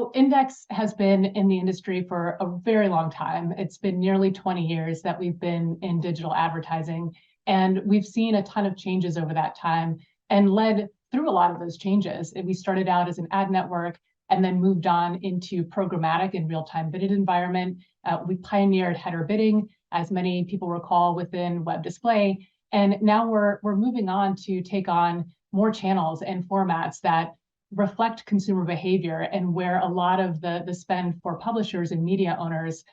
So Index has been in the industry for a very long time. It's been nearly 20 years that we've been in digital advertising, and we've seen a ton of changes over that time and led through a lot of those changes. We started out as an ad network and then moved on into programmatic and real-time bidded environment. We pioneered header bidding, as many people recall, within web display. And now we're moving on to take on more channels and formats that reflect consumer behavior and where a lot of the spend for publishers and media owners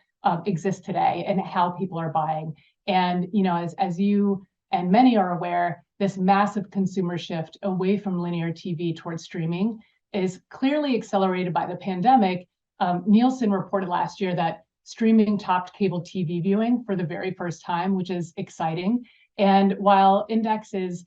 exists today and how people are buying. And as you and many are aware, this massive consumer shift away from linear TV towards streaming is clearly accelerated by the pandemic. Nielsen reported last year that streaming topped cable TV viewing for the very first time, which is exciting. And while Index is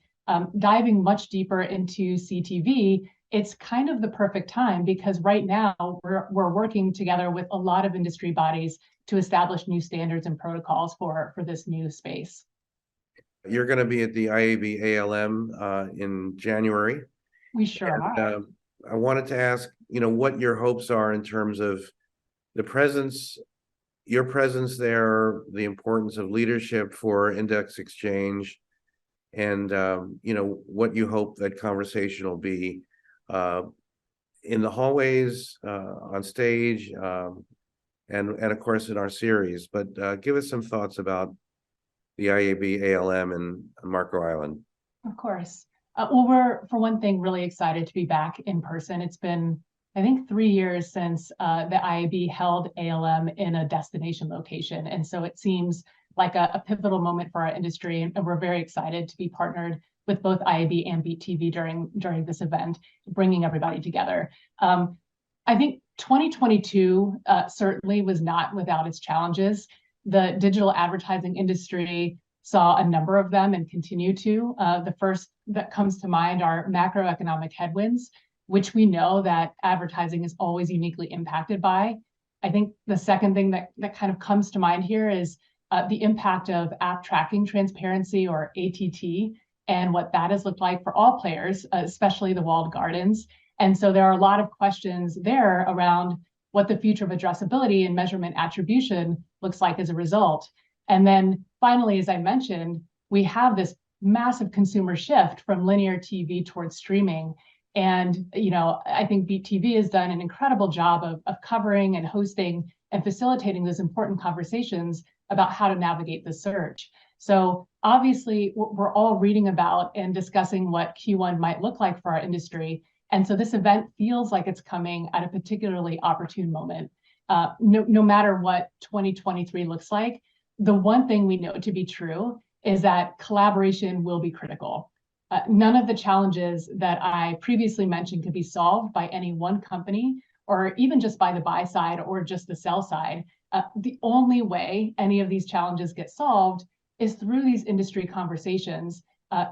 diving much deeper into CTV, it's kind of the perfect time because right now we're working together with a lot of industry bodies to establish new standards and protocols for this new space. You're going to be at the IAB ALM in January. We sure are. I wanted to ask, what your hopes are in terms of the presence, your presence there, the importance of leadership for Index Exchange, and what you hope that conversation will be in the hallways, on stage, and of course in our series. But give us some thoughts about the IAB ALM and Marco Island. Of course. Well, we're, for one thing, really excited to be back in person. It's been, I think, 3 years since the IAB held ALM in a destination location. And so it seems like a pivotal moment for our industry. And we're very excited to be partnered with both IAB and Beat TV during this event, bringing everybody together. I think 2022 certainly was not without its challenges. The digital advertising industry saw a number of them and continue to. The first that comes to mind are macroeconomic headwinds, which we know that advertising is always uniquely impacted by. I think the second thing that kind of comes to mind here is the impact of app tracking transparency, or ATT, and what that has looked like for all players, especially the walled gardens. And so there are a lot of questions there around what the future of addressability and measurement attribution looks like as a result. And then finally, as I mentioned, we have this massive consumer shift from linear TV towards streaming. And I think Beat TV has done an incredible job of covering and hosting and facilitating those important conversations about how to navigate the surge. So obviously, we're all reading about and discussing what Q1 might look like for our industry. And so this event feels like it's coming at a particularly opportune moment. No matter what 2023 looks like, the one thing we know to be true is that collaboration will be critical. None of the challenges that I previously mentioned could be solved by any one company, or even just by the buy side or just the sell side. The only way any of these challenges get solved is through these industry conversations,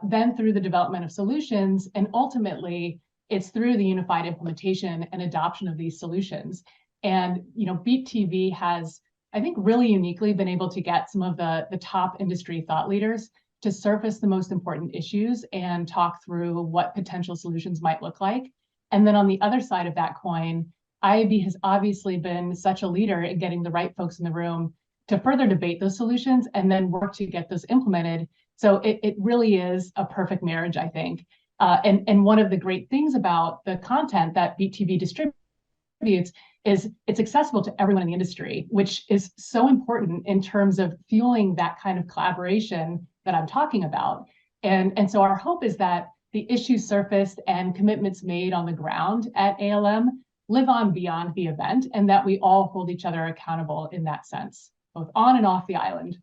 then through the development of solutions, and ultimately it's through the unified implementation and adoption of these solutions. And Beat TV has, I think, really uniquely been able to get some of the top industry thought leaders to surface the most important issues and talk through what potential solutions might look like. And then on the other side of that coin, IAB has obviously been such a leader in getting the right folks in the room to further debate those solutions and then work to get those implemented. So it really is a perfect marriage, I think. And one of the great things about the content that Beat TV distributes is it's accessible to everyone in the industry, which is so important in terms of fueling that kind of collaboration that I'm talking about. And so our hope is that the issues surfaced and commitments made on the ground at ALM live on beyond the event, and that we all hold each other accountable in that sense, both on and off the island.